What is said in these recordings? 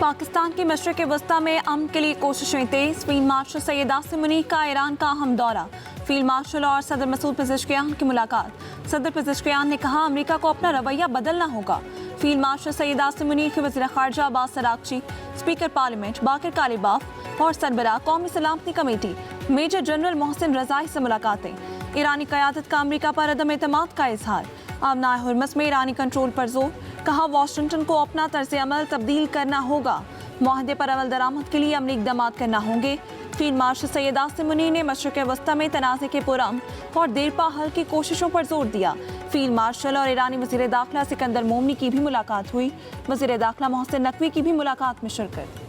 पाकिस्तान के मशरक़ वस्ता में अमन के लिए कोशिशें तेज। फील्ड मार्शल सैयद आसिम मुनीर का ईरान का अहम दौरा। फील्ड मार्शल और सदर मसूद पेज़ेश्कियान की मुलाकात। सदर पेज़ेश्कियान ने कहा अमेरिका को अपना रवैया बदलना होगा। फील्ड मार्शल सैयद आसिम मुनीर के वज़ीर ख़ारजा Abbas Araghchi, speaker parliament Baqir Qalibaf और सरबराह कौमी सलामती committee major general Mohsen Rezaei से मुलाकातें। ईरानी क़यादत का अमेरिका पर अदम एतमाद का इजहार। आमना हुर्मस में ईरानी कंट्रोल पर जोर। कहा वाशिंगटन को अपना तर्ज अमल तब्दील करना होगा। मुआहदे पर अमल दरामद के लिए अमली इक़दाम करना होंगे। फील्ड मार्शल सैयद आसिम मुनीर ने मशरक़ वस्ता में तनाज़े के पुरअमन और देरपा हल की कोशिशों पर जोर दिया। फील्ड मार्शल और ईरानी वज़ीर दाखिला सिकंदर मोमनी की भी मुलाकात हुई। वज़ीर दाखिला मोहसिन नकवी की भी मुलाकात में शिरकत।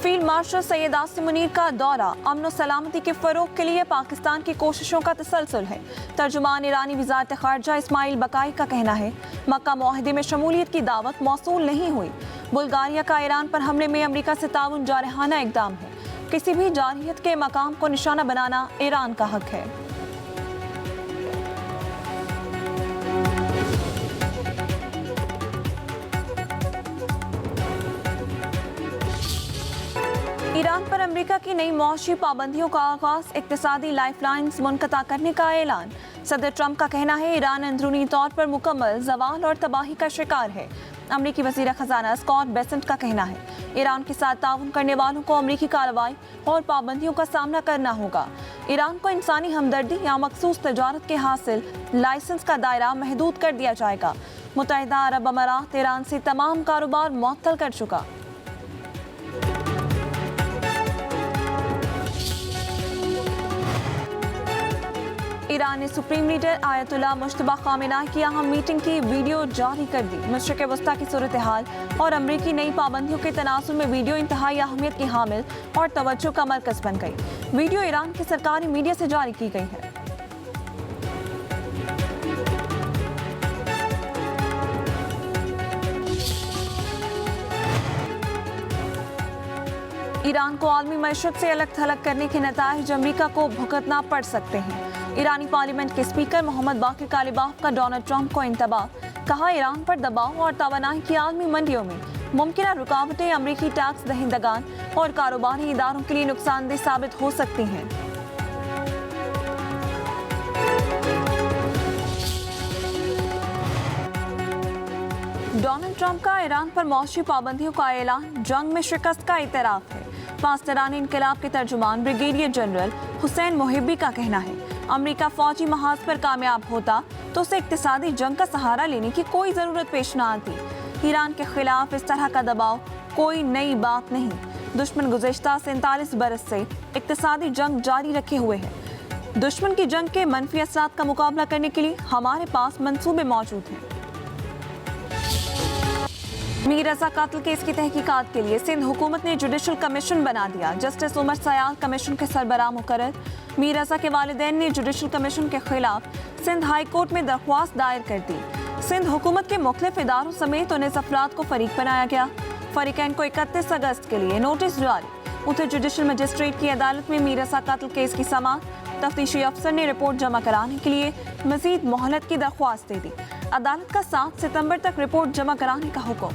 फील्ड मार्शल सैयद आसिम मुनीर का दौरा अमन और सलामती के फ़रोग के लिए पाकिस्तान की कोशिशों का तसलसल है। तर्जुमान ईरानी वज़ारत ख़ारजा इस्माइल बकाई का कहना है मक्का मुआहदे में शमूलियत की दावत मौसूल नहीं हुई। बुल्गारिया का ईरान पर हमले में अमेरिका से ताउन जारहाना इक़दाम है। किसी भी जारहियत के मकाम को निशाना बनाना ईरान का हक है। ईरान पर अमेरिका की नई मौशी पाबंदियों का आगाज। इक्तिसादी लाइफलाइंस मुनक़ता करने का ऐलान। सदर ट्रंप का कहना है ईरान अंदरूनी तौर पर मुकम्मल जवाल और तबाही का शिकार है। अमरीकी वज़ीर ख़जाना स्कॉट बेसेंट का कहना है ईरान के साथ ताउन करने वालों को अमरीकी कार्रवाई और पाबंदियों का सामना करना होगा। ईरान को इंसानी हमदर्दी या मखसूस तजारत के हासिल लाइसेंस का दायरा महदूद कर दिया जाएगा। मुत्तहिदा अरब अमारात ईरान से तमाम कारोबार मुअत्तल कर चुका। ईरान ने supreme leader Ayatollah Mushtaba Khamenei की अहम मीटिंग की वीडियो जारी कर दी। मशरक़ वस्ता की सूरत हाल और अमरीकी नई पाबंदियों के तनासुर में वीडियो इंतहाई अहमियत की हामिल और तवज्जो का मरकज़ बन गई। वीडियो ईरान के सरकारी मीडिया से जारी की गई है। ईरान को आलमी मईशत से अलग थलग करने के नताइज अमरीका को भुगतना पड़ सकते हैं। ईरानी पार्लियामेंट के स्पीकर मोहम्मद बाक़िर कालिबाफ का डोनाल्ड ट्रंप को इंतबाह। कहा ईरान पर दबाव और तवानाई की आलमी मंडियों में मुमकिन रुकावटें अमरीकी टैक्स दहिंदगान और कारोबारी इदारों के लिए नुकसानदेह साबित हो सकती हैं। डोनाल्ड ट्रंप का ईरान पर मौशी पाबंदियों का ऐलान जंग में शिकस्त का इतराफ़ है। पाकिस्तानी इनकलाब के तर्जुमान ब्रिगेडियर जनरल हुसैन मोहिब्बी का कहना है अमेरिका फौजी महाज पर कामयाब होता तो उसे इक्तिसादी जंग का सहारा लेने की कोई ज़रूरत पेश न आती। ईरान के खिलाफ इस तरह का दबाव कोई नई बात नहीं। दुश्मन गुज़श्ता 47 बरस से इक्तिसादी जंग जारी रखे हुए है। दुश्मन की जंग के मनफी असरात का मुकाबला करने के लिए हमारे पास मंसूबे मौजूद हैं। मीर रज़ा कातिल केस की तहकीकात के लिए सिंध हुकूमत ने जुडिशल कमीशन बना दिया। जस्टिस उमर सयाल कमीशन के सरबराह मुकर्रर। मीर रज़ा के वालिदैन ने जुडिशल कमीशन के खिलाफ सिंध हाई कोर्ट में दरख्वास्त दायर कर दी। सिंध हुकूमत के मुख्तलिफ इदारों समेत 19 अफराद को फरीक बनाया गया। फरीकैन को 31 अगस्त के लिए नोटिस जारी। उधर जुडिशल मजिस्ट्रेट की अदालत में मीर रज़ा कातिल केस की समाअत। तफ्तीशी अफसर ने रिपोर्ट जमा कराने के लिए मजीद मोहलत की दरख्वास्त दे दी। अदालत का 7 सितंबर तक रिपोर्ट जमा कराने का हुक्म।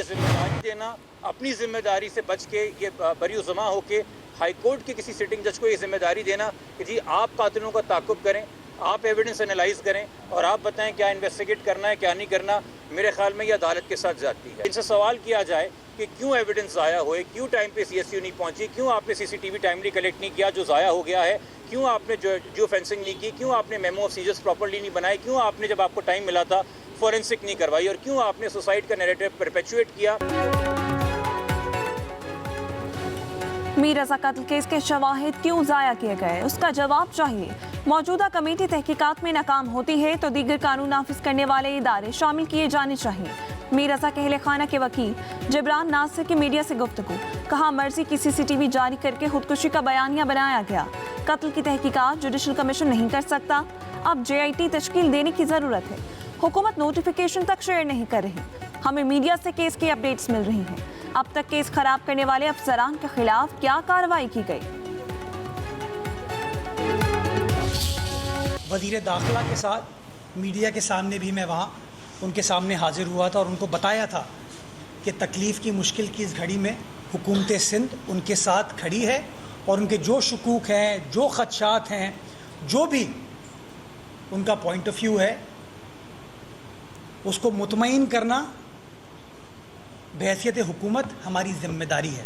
जिम्मेदारी देना, अपनी जिम्मेदारी से बच के ये बरीउज़मा होके हाई कोर्ट के किसी सिटिंग जज को ये जिम्मेदारी देना कि जी आप कातिलों का ताक़ुब करें, आप एविडेंस एनालाइज करें और आप बताएं क्या इन्वेस्टिगेट करना है क्या नहीं करना। मेरे ख्याल में ये अदालत के साथ जाती है। इनसे सवाल किया जाए कि क्यों एविडेंस ज़ाया हुए, क्यों टाइम पे CSU नहीं पहुंची, क्यों आपने CCTV टाइमली कलेक्ट नहीं किया जो ज़ाया हो गया है, क्यों आपने जो फेंसिंग नहीं की, क्यों आपने मेमो ऑफ सीजर्स प्रॉपर्ली नहीं बनाए, क्यों आपने जब आपको टाइम मिला था फॉरेंसिक नहीं करवाई और क्यों आपने सुसाइड का नैरेटिव परपेचुएट किया। मीर रज़ा कातिल केस के शवाहिद क्यों ज़ाया किए गए, उसका जवाब चाहिए। मौजूदा कमेटी तहकीकात में नाकाम होती है तो दीगर कानून नाफिज करने वाले इदारे शामिल किए जाने चाहिए। मीर रज़ा के अहले खाना के वकील जिब्रान नासिर की मीडिया से गुफ्तगू। कहा मर्जी की CCTV जारी करके खुदकुशी का बयानिया बनाया गया। कत्ल की तहकीकात जुडिशल कमीशन नहीं कर सकता। अब JIT तश्कील देने की ज़रूरत है। हुकूमत नोटिफिकेशन तक शेयर नहीं कर रही। हमें मीडिया से केस की अपडेट्स मिल रही हैं। अब तक केस खराब करने वाले अफसरान के खिलाफ क्या कार्रवाई की गई? वज़ीर दाखिला के साथ मीडिया के सामने भी मैं वहाँ उनके सामने हाज़िर हुआ था और उनको बताया था कि तकलीफ़ की मुश्किल की इस घड़ी में हुकूमत सिंध उनके साथ खड़ी है और उनके जो शकूक हैं, जो ख़दशात हैं, जो भी उनका पॉइंट ऑफ व्यू है, उसको मुतमईन करना बहैसियत हुकूमत हमारी ज़िम्मेदारी है।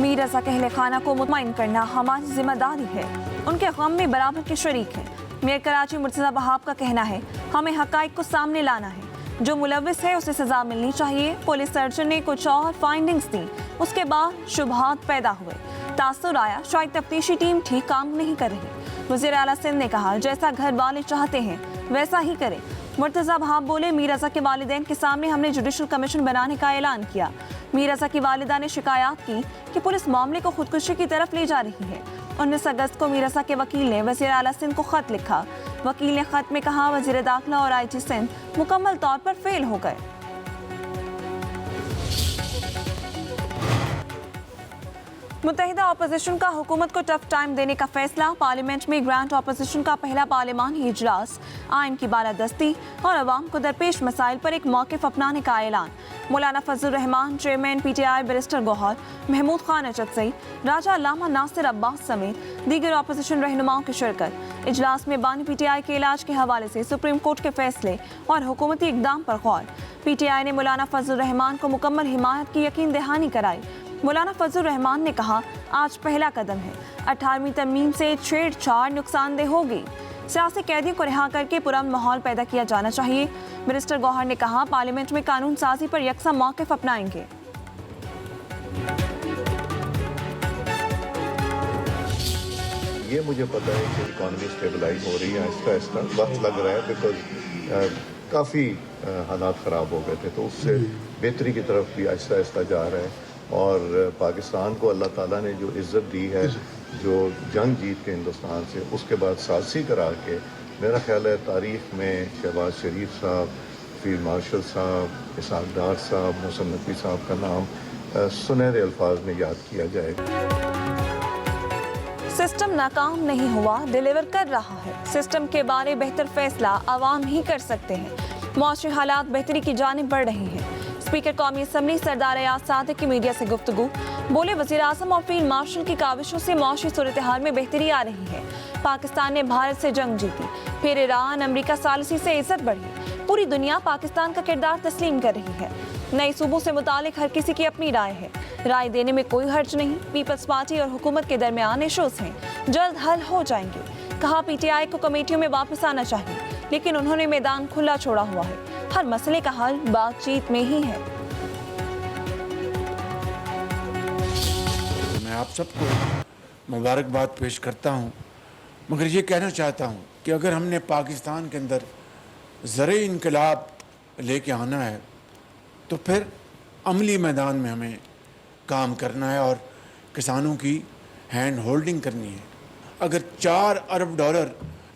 मीर रज़ा के अहले खाना को मुतमईन करना हमारी जिम्मेदारी है, उनके गम में बराबर के शरीक हैं। मेयर कराची मुर्तज़ा बहाब का कहना है, हमें हक़ाइक़ को सामने लाना है, जो मुलव्विस है उसे सज़ा मिलनी चाहिए। पुलिस सर्जन ने कुछ और फाइंडिंग्स दी, उसके बाद शुबहात पैदा हुए। तासुर आया शायद तफ्तीशी टीम ठीक काम नहीं कर रही। वज़ीर आला सिंध ने कहा, जैसा घर वाले चाहते हैं वैसा ही करें। मुर्तज़ा बहाब बोले, मीर रज़ा के वालिदैन के सामने हमने जुडिशल कमीशन बनाने का ऐलान किया। मीर रज़ा की वालिदा ने शिकायत की कि पुलिस मामले को खुदकुशी की तरफ ले जा रही है। 19 अगस्त को मीर रज़ा के वकील ने वज़ीर आला सिंध को ख़त लिखा। वकील ने ख़त में कहा, वज़ीर दाखिला और IG सिंध मुकम्मल तौर पर फेल हो गए। मुत्तहिदा अपोजिशन का हुकूमत को टफ टाइम देने का फैसला। पार्लियामेंट में ग्रांट अपोजिशन का पहला पार्लिमानी इजलास, आइन की बालादस्ती और अवाम को दरपेश मसाइल पर एक मौक़िफ़ अपनाने का ऐलान। Maulana Fazl Rehman, chairman PTI barrister Gohar, Mahmood Khan Achakzai, Raja Allama Nasir Abbas समेत दीगर अपोजिशन रहनुमाओं की शिरकत। इजलास में बानी PTI के इलाज के हवाले से सुप्रीम कोर्ट के फैसले और हुकूमती इक़दाम पर गौर। PTI ने मौलाना फजल रहमान को मुकम्मल हिमायत की यकीन दहानी कराई। मौलाना फजल रहमान ने कहा, आज पहला कदम है, 18वीं तरमीम से छेड़छाड़ नुकसानदेह होगी। सियासी कैदियों को रिहा करके पुरअमन माहौल पैदा किया जाना चाहिए। बैरिस्टर गौहर ने कहा, पार्लियामेंट में कानून साजी पर यकसा मौक़िफ़ अपनाएंगे। ये मुझे पता है कि इकॉनमी स्टेबलाइज हो रही है, आहिस्ता आहिस्ता वक्त लग रहा है बिकॉज काफ़ी हालात ख़राब हो गए थे, तो उससे बेहतरी की तरफ भी आहिस्ता आहिस्ता जा रहा है। और पाकिस्तान को अल्लाह ताला ने जो इज़्ज़त दी है, जो जंग जीत के हिंदुस्तान से, उसके बाद साज़ी करा के मेरा ख्याल है तारीख़ में शहबाज शरीफ साहब, फील्ड मार्शल साहब, इसहाक डार साहब, मोहसिन नकवी साहब का नाम सुनहरे अल्फाज में याद किया जाएगा। सिस्टम नाकाम नहीं हुआ, डिलीवर कर रहा है। सिस्टम के बारे बेहतर फैसला आवाम ही कर सकते हैं। मौसमी हालात बेहतरी की जानिब बढ़ रही हैं। स्पीकर कौमी असम्बली सरदार अयाज सादिक की मीडिया से गुफ्तगू। बोले, वज़ीर आज़म और फील्ड मार्शल की काविशों से मौसमी सूरत हाल में बेहतरी आ रही है। पाकिस्तान ने भारत से जंग जीती, फिर ईरान अमरीका सालिसी से इज्जत बढ़ी। पूरी दुनिया पाकिस्तान का किरदार तस्लीम कर रही है। नए सूबों से मुतालिक हर किसी की अपनी राय है, राय देने में कोई हर्ज नहीं। पीपल्स पार्टी और हुकूमत के दरमियान इशूज हैं, जल्द हल हो जाएंगे। कहा, PTI को कमेटियों में वापस आना चाहिए, लेकिन उन्होंने मैदान खुला छोड़ा हुआ है। हर मसले का हल बातचीत में ही है। मैं आप सबको मुबारकबाद पेश करता हूँ, मगर ये कहना चाहता हूँ कि अगर हमने पाकिस्तान के अंदर ज़रे इनकलाब लेके आना है तो फिर अमली मैदान में हमें काम करना है और किसानों की हैंड होल्डिंग करनी है। अगर $4 अरब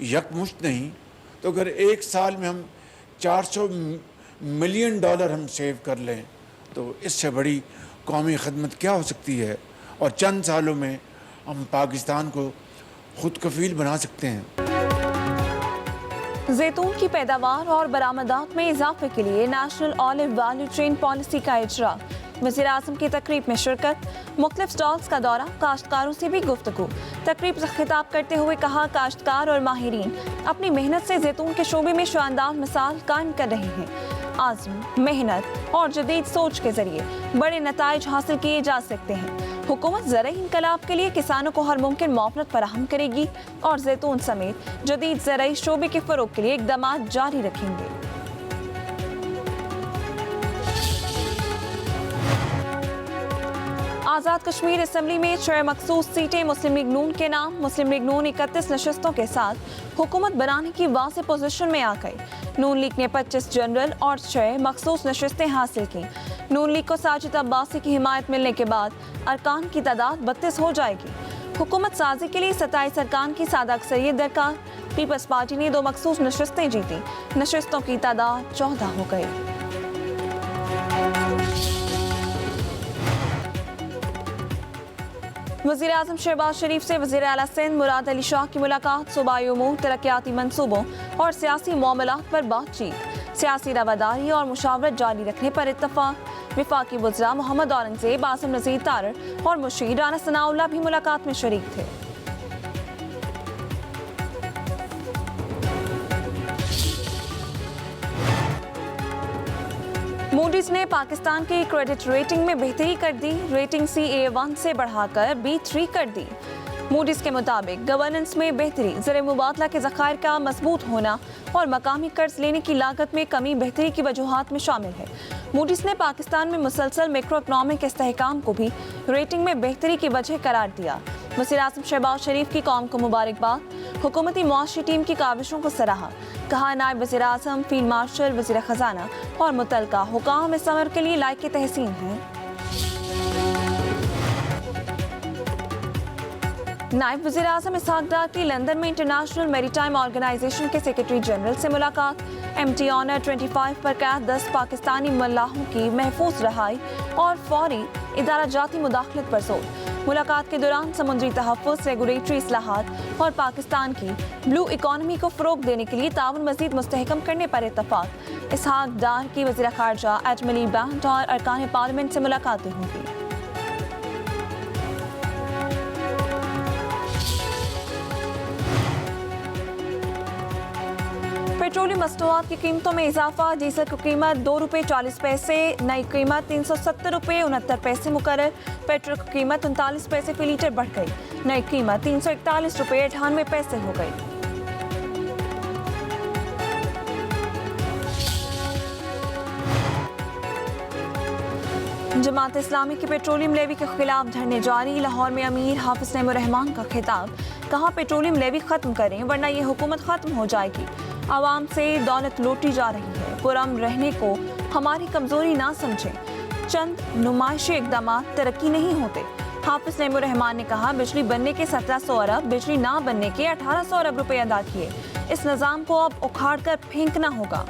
यकमुश्त नहीं तो अगर एक साल में हम $400 मिलियन हम सेव कर लें तो इससे बड़ी कौमी खदमत क्या हो सकती है। और चंद सालों में हम पाकिस्तान को खुद कफील बना सकते हैं। जैतून की पैदावार और बरामदात में इजाफे के लिए national olive value chain policy का इजरा। वज़ीर आज़म की तकरीब में शिरकत, मुख्तलिफ स्टॉल्स का दौरा, काश्तकारों से भी गुफ्तगू। तकरीब से खिताब करते हुए कहा, काश्तकार और माहिरीन अपनी मेहनत से जैतून के शोबे में शानदार मिसाल कायम कर रहे हैं। आज़म, मेहनत और जदीद सोच के जरिए बड़े नताइज हासिल किए जा सकते हैं। हुकूमत ज़राई इनकलाब के लिए किसानों को हर मुमकिन मुआवनत फराहम करेगी और जैतून समेत जदीद ज़राई शोबे के फ़रोग के लिए इक़दाम जारी रखेंगे। आज़ाद कश्मीर असम्बली में 6 मखसूस सीटें मुस्लिम लीग नून के नाम। मुस्लिम लीग नून 31 नशस्तों के साथ हुकूमत बनाने की वाज़ेह पोजीशन में आ गई। नून लीग ने 25 जनरल और 6 मखसूस नशस्तें हासिल की। नून लीग को साजिद अब्बासी की हिमायत मिलने के बाद अरकान की तादाद 32 हो जाएगी। हुकूमत साजी के लिए 27 अरकान की सादा अक्सरियत दरकार। पीपल्स पार्टी ने 2 मखसूस नशस्तें जीती। नशस्तों की तादाद 14 हो गई। वज़ीर आज़म शहबाज शरीफ से वज़ीर आला सिंध मुराद अली शाह की मुलाकात, सूबाई उमूर, तरक्याती मंसूबों और सियासी मामलात पर बातचीत, सियासी रवादारी और मुशावरत जारी रखने पर इत्तफाक। विफाकी वज़रा मोहम्मद औरंगज़ेब, आसिम नज़ीर तारड़ और मुशीर राना सनाउल्लाह भी मुलाकात में शरीक थे। मूडीज ने पाकिस्तान की क्रेडिट रेटिंग में बेहतरी कर दी, रेटिंग CA1 से बढ़ाकर B3 कर दी। मूडीज के मुताबिक गवर्नेंस में बेहतरी, ज़र मुबादला के ज़खायर का मजबूत होना और मकामी कर्ज लेने की लागत में कमी बेहतरी की वजूहात में शामिल है। मूडीज ने पाकिस्तान में मुसलसल मैक्रो इकनॉमिक इस्तेहकाम को भी रेटिंग में बेहतरी की वजह करार दिया। वज़ीर आज़म शहबाज शरीफ की कौम को मुबारकबाद, हुकूमती मुआशी टीम की काविशों को सराहा। कहा नायब वज़ीर आज़म, फील्ड मार्शल, वज़ीर ख़जाना और मुतल्लिका हुकाम इस अमर के लिए लायक तहसीन हैं। नायब वज़ीर आज़म इसहाक डार की लंदन में इंटरनेशनल मैरीटाइम ऑर्गेनाइजेशन के सेक्रेटरी जनरल से मुलाकात। MT ऑनर 25 पर कैद 10 पाकिस्तानी मल्लाहों की महफूज रहाई और फौरी इदारा जाती मुदाखलत पर जोर। मुलाकात के दौरान समुद्री तहफ़्फ़ुज़, रेगुलेटरी इस्लाहात और पाकिस्तान की ब्लू इकॉनमी को फ़रोग़ देने के लिए ताउन मज़ीद मुस्तहकम करने पर इत्तफ़ाक़। इसहाक डार की वज़ीर ख़ारजा एडमिरल बैंड और अरकान पार्लियामेंट से मुलाकातें होंगी। पेट्रोलियम मसनूआत की कीमतों में इजाफा, डीजल की कीमत ₹2.40, नई कीमत ₹370.69 मुकर्रर। पेट्रोल की कीमत 39 पैसे फी लीटर बढ़ गई, नई कीमत ₹341.98 हो गई। जमात इस्लामी की पेट्रोलियम लेवी के खिलाफ धरने जारी। लाहौर में अमीर हाफिज नईमुर रहमान का खिताब, कहा पेट्रोलियम लेवी खत्म करें वरना ये हुकूमत खत्म हो जाएगी। आवाम से दौलत लूटी जा रही है, पुरअमन रहने को हमारी कमजोरी ना समझें। चंद नुमाइशी इकदाम तरक्की नहीं होते। हाफिज नईमुर रहमान ने कहा बिजली बनने के 1700 अरब, बिजली ना बनने के 1800 अरब रुपए अदा किए। इस निज़ाम को अब उखाड़ कर फेंकना होगा।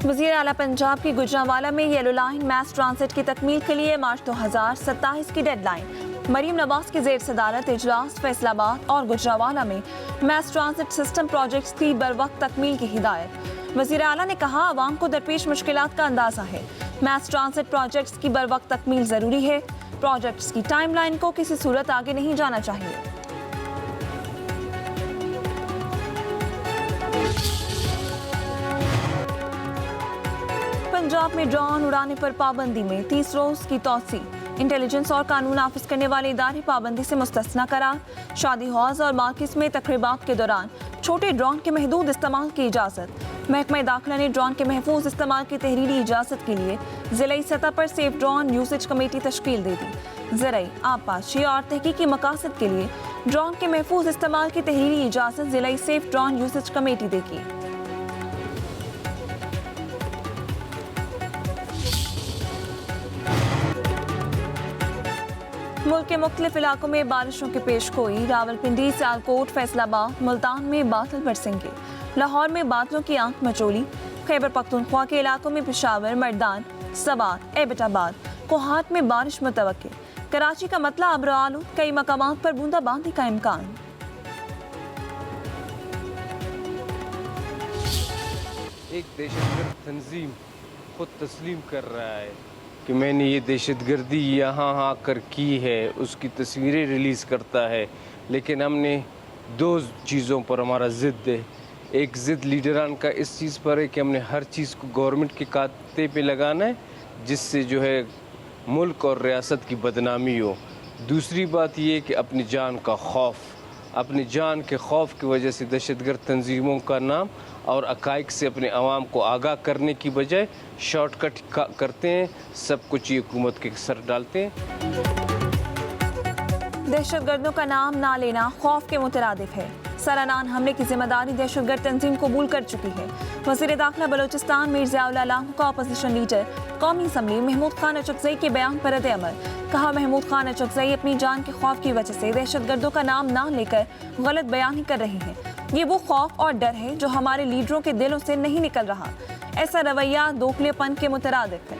वज़ीर आला पंजाब की गुजरांवाला में येलो लाइन मैस ट्रांसिट की तकमील के लिए मार्च 2027 की डेडलाइन। मरीम नवाज की ज़ेर सदारत इजलास फैसलाबाद और गुजरांवाला में मैस ट्रांसिट सिस्टम प्रोजेक्ट्स की बरवक्त तकमील की हिदायत। वज़ीर आला ने कहा आवाम को दरपेश मुश्किलात का अंदाज़ा है, मैस ट्रांसिट प्रोजेक्ट्स की बरवक्त तकमील ज़रूरी है। प्रोजेक्ट्स की टाइमलाइन को किसी सूरत आगे नहीं जाना चाहिए। पंजाब में ड्रोन उड़ाने पर पाबंदी में 30 रोज की तौसी। इंटेलिजेंस और कानून नाफिज करने वाले इदारे पाबंदी से मुस्तस्ना करार। शादी हॉल्स और मार्केट्स में तकरीबात के दौरान छोटे ड्रोन के महदूद इस्तेमाल की इजाज़त। महकमा दाखिला ने ड्रोन के महफूज इस्तेमाल की तहरीरी इजाज़त के लिए ज़िलाई सतह पर सेफ ड्रोन यूसेज कमेटी तश्कील दे दी। ज़राई आबपाशी और तहकीकी मकासद के लिए ड्रोन के महफूज इस्तेमाल की तहरीरी इजाज़त ज़िलाई सेफ ड्रोन यूसेज कमेटी देगी। मुल्क के मुख्तलिफ इलाकों में बारिशों की पेशगोई। रावलपिंडी, सियालकोट, फैसलाबाद, मुल्तान में बादल बरसेंगे। लाहौर में बादलों की आंख मचोली। खैबर पख्तूनख्वा के इलाकों में पेशावर, मर्दान, सवात, एबटाबाद, कोहाट में बारिश मुतवक्किल। कराची का मतला अब्र आलूद, कई मकामात पर बूंदाबांदी का इम्कान। एक दहशतगर्द तंजीम खुद तस्लीम कर रहा है कि मैंने ये दहशतगर्दी यहाँ आकर की है, उसकी तस्वीरें रिलीज़ करता है। लेकिन हमने दो चीज़ों पर हमारा ज़िद है। एक ज़िद लीडरान का इस चीज़ पर है कि हमने हर चीज़ को गवर्नमेंट के खाते पे लगाना है, जिससे जो है मुल्क और रियासत की बदनामी हो। दूसरी बात ये है कि अपनी जान का खौफ, अपनी जान के खौफ की वजह से दहशतगर्द तंजीमों का नाम और अकाइक से अपने आवाम को आगाह करने की बजाय शॉर्टकट करते हैं, सब कुछ ये हुकूमत के सर डालते हैं। दहशतगर्दों का नाम ना लेना खौफ के मुतरादिफ है। सरानान हमले की जिम्मेदारी दहशतगर्द तंजीम कबूल कर चुकी है। वज़ीर दाखिला बलोचिस्तान मीर ज़ियाउल आलम का अपोजिशन लीडर कौमी असम्बली महमूद खान अचकज़ई के बयान पर रद्द-ए-अमल। कहा महमूद खान अचकज़ई अपनी जान के खौफ की वजह से दहशतगर्दों का नाम ना लेकर गलत बयान ही कर रहे हैं। ये वो खौफ और डर है जो हमारे लीडरों के दिलों से नहीं निकल रहा। ऐसा रवैया दोगलेपन के मुतरादिफ है।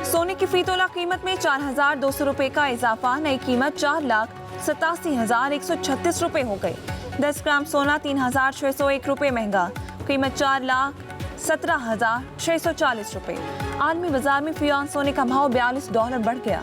सोने की फी तोला कीमत में 4,200 रुपए का इजाफा, नई कीमत 4,87,136 रुपए हो गई। 10 ग्राम सोना 3,601 रुपए महंगा, कीमत 4,17,640 रुपए। आलमी बाजार में फी औंस सोने का भाव $42 बढ़ गया।